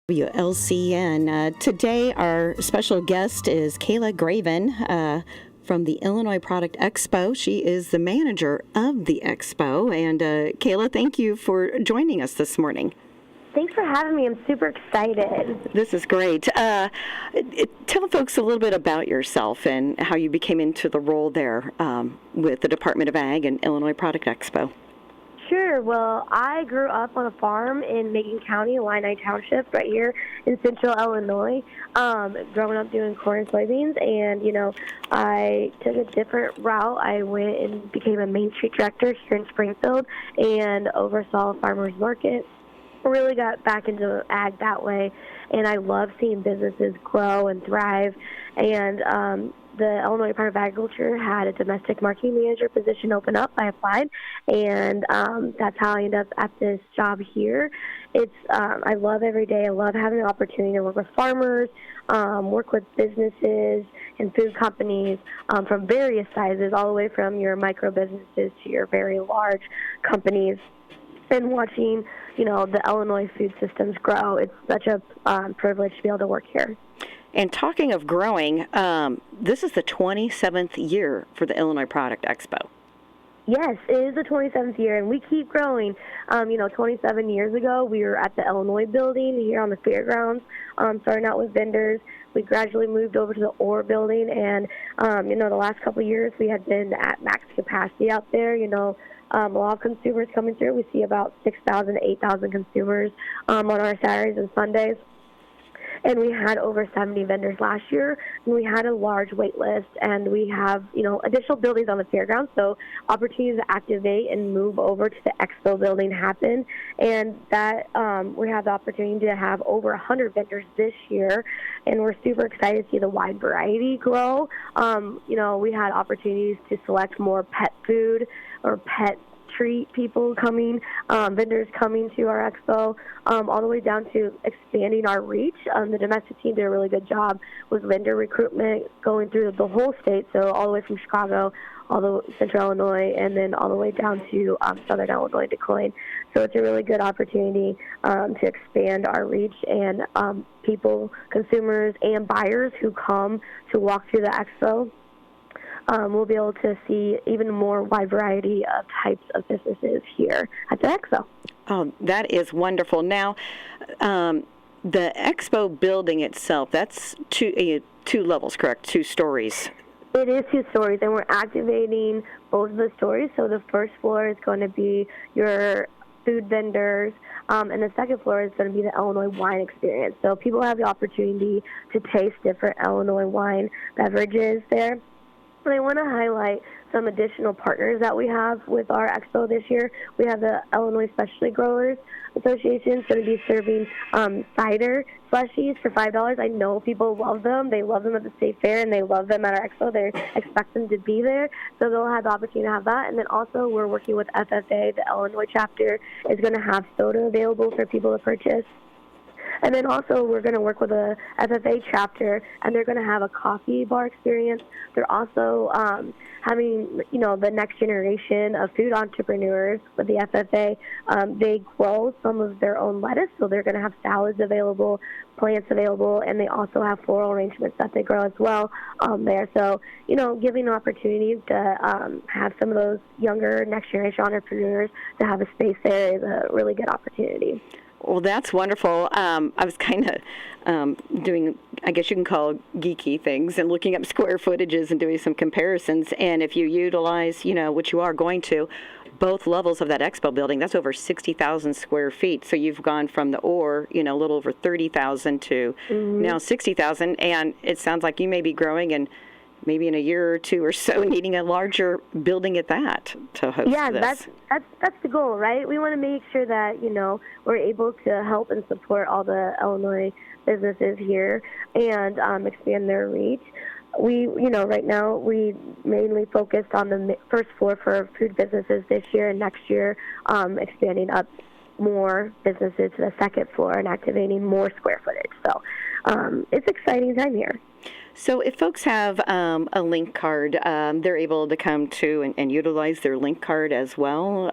WLCN. Today, our special guest is Kayla Gravin from the Illinois Product Expo. She is the manager of the expo. And Kayla, thank you for joining us this morning. Thanks for having me. I'm super excited. This is great. Tell folks a little bit about yourself and how you became into the role there with the Department of Ag and Illinois Product Expo. Sure. Well, I grew up on a farm in Macon County, Illini Township, right here in central Illinois, growing up doing corn and soybeans. And, I took a different route. I went and became a Main Street director here in Springfield and oversaw a farmer's market. Really got back into ag that way, and I love seeing businesses grow and thrive. And the Illinois Department of Agriculture had a domestic marketing manager position open up. I applied, and that's how I ended up at this job here. I love every day. I love having the opportunity to work with farmers, work with businesses and food companies from various sizes, all the way from your micro businesses to your very large companies, and watching the Illinois food systems grow. It's such a privilege to be able to work here. And talking of growing, this is the 27th year for the Illinois Product Expo. Yes, it is the 27th year, and we keep growing. 27 years ago, we were at the Illinois building here on the fairgrounds, starting out with vendors. We gradually moved over to the OR building, and, the last couple of years, we had been at max capacity out there. A lot of consumers coming through. We see about 6,000 to 8,000 consumers on our Saturdays and Sundays. And we had over 70 vendors last year, and we had a large wait list, and we have, additional buildings on the fairgrounds, so opportunities to activate and move over to the expo building happen, and that we have the opportunity to have over 100 vendors this year, and we're super excited to see the wide variety grow. We had opportunities to select more pet food or pet treat people coming, vendors coming to our expo, all the way down to expanding our reach. The domestic team did a really good job with vendor recruitment going through the whole state, so all the way from Chicago, all the central Illinois, and then all the way down to southern Illinois, Des. So it's a really good opportunity to expand our reach, and people, consumers, and buyers who come to walk through the expo we'll be able to see even more wide variety of types of businesses here at the expo. Oh, that is wonderful. Now, the expo building itself, that's two levels, correct? 2 stories. It is 2 stories, and we're activating both of the stories. So the first floor is going to be your food vendors, and the second floor is going to be the Illinois wine experience. So people have the opportunity to taste different Illinois wine beverages there. And I want to highlight some additional partners that we have with our expo this year. We have the Illinois Specialty Growers Association going to be serving cider slushies for $5. I know people love them. They love them at the state fair, and they love them at our expo. They expect them to be there, so they'll have the opportunity to have that. And then also we're working with FFA. The Illinois chapter is going to have soda available for people to purchase. And then also we're going to work with a FFA chapter, and they're going to have a coffee bar experience. They're also having, the next generation of food entrepreneurs with the FFA. They grow some of their own lettuce, so they're going to have salads available, plants available, and they also have floral arrangements that they grow as well there. So, giving opportunities to have some of those younger next generation entrepreneurs to have a space there is a really good opportunity. Well, that's wonderful. I was kind of doing, I guess you can call geeky things, and looking up square footages and doing some comparisons. And if you utilize, which you are going to, both levels of that expo building, that's over 60,000 square feet. So you've gone from the a little over 30,000 to now 60,000. And it sounds like you may be growing, and maybe in a year or 2 or so needing a larger building at that to host this. Yeah, that's the goal, right? We want to make sure that, we're able to help and support all the Illinois businesses here and expand their reach. We, right now we mainly focused on the first floor for food businesses this year, and next year expanding up more businesses to the second floor and activating more square footage. So it's an exciting time here. So if folks have a link card, they're able to come to and utilize their link card as well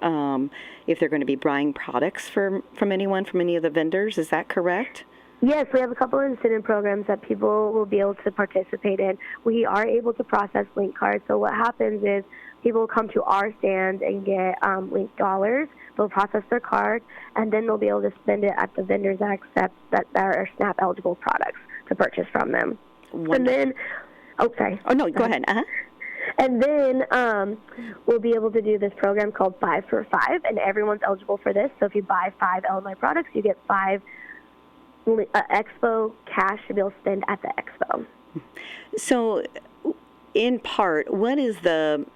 if they're going to be buying products from any of the vendors. Is that correct? Yes, we have a couple of incentive programs that people will be able to participate in. We are able to process link cards. So what happens is people come to our stand and get link dollars. They'll process their card, and then they'll be able to spend it at the vendors that accept that are SNAP eligible products to purchase from them. Wonderful. And then, sorry. Oh, no, go ahead. Uh-huh. And then we'll be able to do this program called 5 for 5, and everyone's eligible for this. So if you buy 5 Illinois products, you get 5 Expo cash to be able to spend at the Expo. So, in part, what is the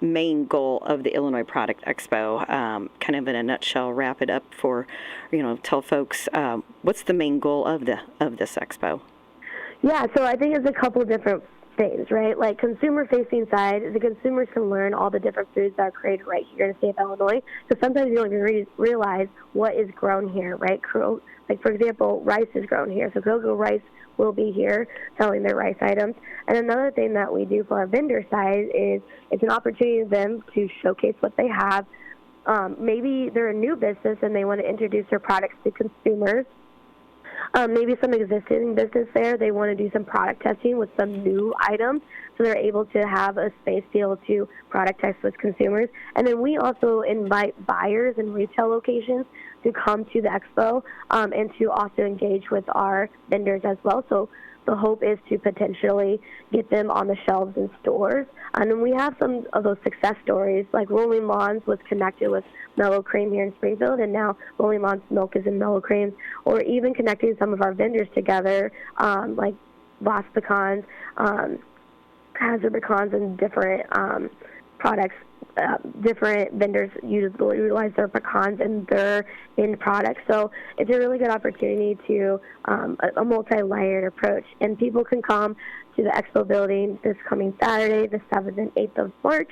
main goal of the Illinois Product Expo? Kind of in a nutshell, wrap it up for, tell folks what's the main goal of this expo? Yeah, so I think it's a couple different things, right? Like consumer-facing side, the consumers can learn all the different foods that are created right here in the state of Illinois. So sometimes you don't even realize what is grown here, right? Like, for example, rice is grown here. So Go-Go Rice will be here selling their rice items. And another thing that we do for our vendor side is it's an opportunity for them to showcase what they have. Maybe they're a new business and they want to introduce their products to consumers. Maybe some existing business there, they want to do some product testing with some new items, so they're able to have a space to be able to product test with consumers. And then we also invite buyers in retail locations to come to the expo and to also engage with our vendors as well. So the hope is to potentially get them on the shelves in stores. And then we have some of those success stories, like Rolling Lawns was connected with Mellow Cream here in Springfield, and now Rolling Lawns milk is in Mellow Cream, or even connecting some of our vendors together, like Lost Pecans, Hazard Pecans, and different products. Different vendors utilize their pecans in their end products. So it's a really good opportunity to a multi-layered approach. And people can come to the expo building this coming Saturday, the 7th and 8th of March.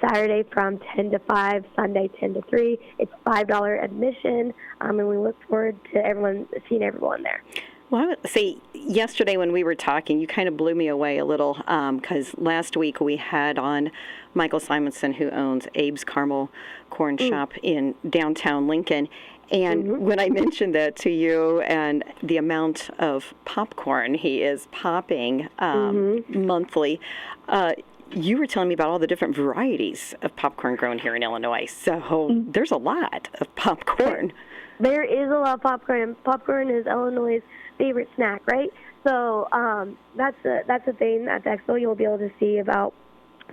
Saturday from 10 to 5, Sunday 10 to 3. It's $5 admission, and we look forward to seeing everyone there. Well, I would say yesterday when we were talking, you kind of blew me away a little because last week we had on Michael Simonson, who owns Abe's Caramel Corn Shop in downtown Lincoln. And when I mentioned that to you and the amount of popcorn he is popping monthly, you were telling me about all the different varieties of popcorn grown here in Illinois. So there's a lot of popcorn. There is a lot of popcorn, and popcorn is Illinois' favorite snack, right? So that's a thing at the expo. You'll be able to see about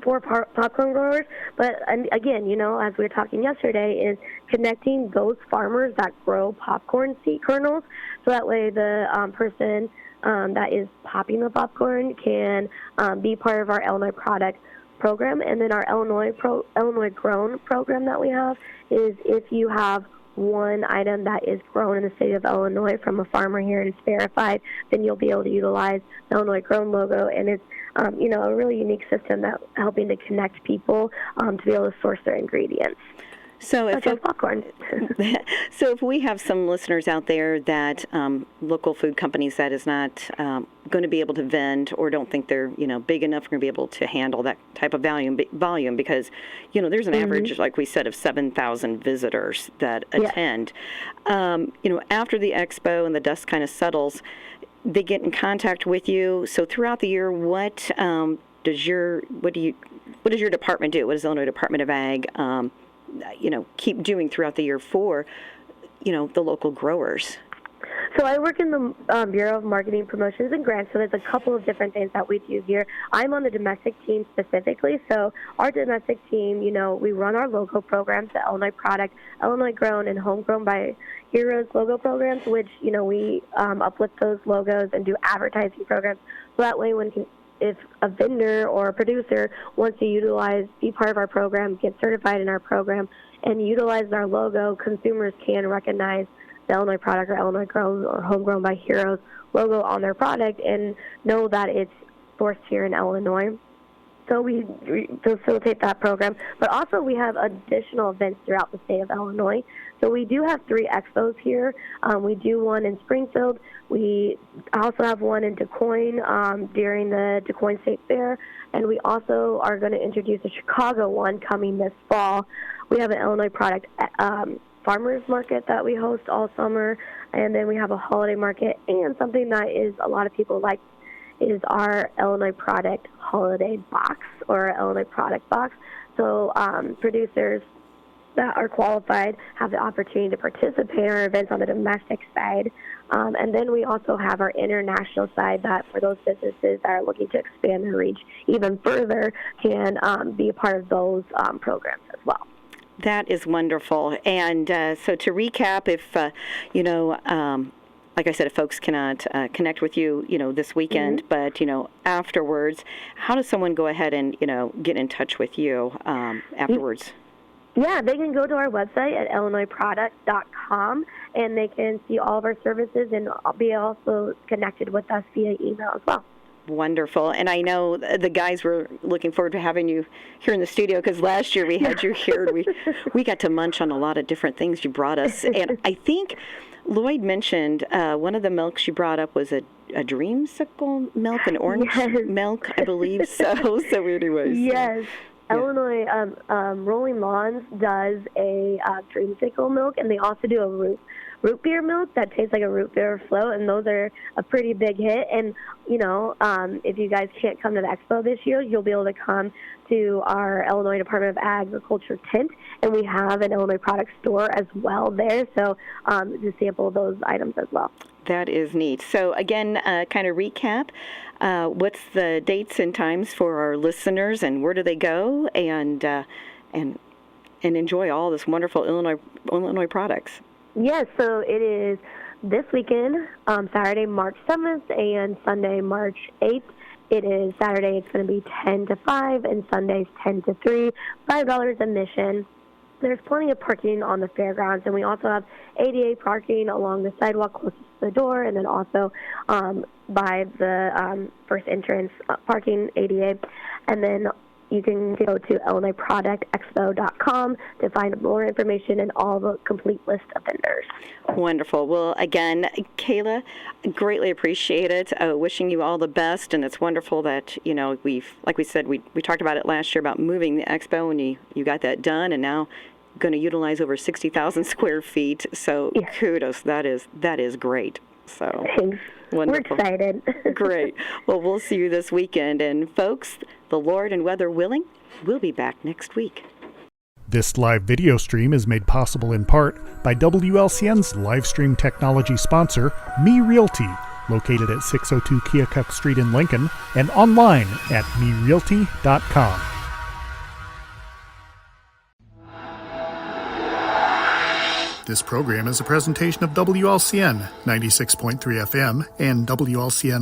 4 popcorn growers. But again, as we were talking yesterday, is connecting those farmers that grow popcorn seed kernels, so that way the person that is popping the popcorn can be part of our Illinois product program. And then our Illinois Grown program that we have is if you have one item that is grown in the state of Illinois from a farmer here and it's verified, then you'll be able to utilize the Illinois Grown logo. And it's a really unique system that helping to connect people to be able to source their ingredients. So if popcorn. So if we have some listeners out there that local food companies that is not going to be able to vend or don't think they're big enough going to be able to handle that type of volume because there's an average, like we said, of 7,000 visitors that attend. After the expo and the dust kind of settles, they get in contact with you. So throughout the year, what does your department do? What does the Illinois Department of Ag keep doing throughout the year for, the local growers? So I work in the Bureau of Marketing, Promotions, and Grants, so there's a couple of different things that we do here. I'm on the domestic team specifically, so our domestic team, we run our logo programs, the Illinois Product, Illinois Grown, and Homegrown by Heroes logo programs, which, we uplift those logos and do advertising programs, so that way if a vendor or a producer wants to be part of our program, get certified in our program, and utilize our logo, consumers can recognize the Illinois Product or Illinois Grown or Homegrown by Heroes logo on their product and know that it's sourced here in Illinois. So we facilitate that program. But also we have additional events throughout the state of Illinois. So we do have 3 expos here. We do one in Springfield. We also have one in Du Quoin during the Du Quoin State Fair. And we also are going to introduce a Chicago one coming this fall. We have an Illinois Product farmers market that we host all summer, and then we have a holiday market, and something that is a lot of people like is our Illinois product holiday box, or Illinois product box. So producers that are qualified have the opportunity to participate in our events on the domestic side. And then we also have our international side that for those businesses that are looking to expand their reach even further can be a part of those programs as well. That is wonderful. And so to recap, if, like I said, if folks cannot connect with you, this weekend, but, afterwards, how does someone go ahead and, get in touch with you afterwards? Yeah, they can go to our website at illinoisproduct.com, and they can see all of our services and be also connected with us via email as well. Wonderful. And I know the guys were looking forward to having you here in the studio, because last year we had you here. We got to munch on a lot of different things you brought us. And I think Lloyd mentioned one of the milks you brought up was a dreamsicle milk, an orange milk, I believe. So anyways. Yes. Yeah. Illinois Rolling Lawns does a dreamsicle milk, and they also do a root beer milk that tastes like a root beer float, and those are a pretty big hit. And, if you guys can't come to the expo this year, you'll be able to come to our Illinois Department of Agriculture tent, and we have an Illinois product store as well there, so to sample those items as well. That is neat. So again, kind of recap, what's the dates and times for our listeners, and where do they go and enjoy all this wonderful Illinois products? Yes, so it is this weekend, Saturday, March 7th, and Sunday, March 8th. It is Saturday, it's going to be 10 to 5, and Sunday's 10 to 3, $5 admission. There's plenty of parking on the fairgrounds, and we also have ADA parking along the sidewalk closest to the door, and then also by the first entrance parking ADA. And then you can go to illinoisproductexpo.com to find more information and all the complete list of vendors. Wonderful. Well, again, Kayla, greatly appreciate it. Wishing you all the best, and it's wonderful that, like we said, we talked about it last year about moving the expo, and you got that done, and now going to utilize over 60,000 square feet. So kudos. That is great. So thanks. Wonderful. We're excited. Great. Well, we'll see you this weekend. And folks, the Lord and weather willing, we'll be back next week. This live video stream is made possible in part by WLCN's live stream technology sponsor, Me Realty, located at 602 Keokuk Street in Lincoln, and online at merealty.com. This program is a presentation of WLCN 96.3 FM and WLCN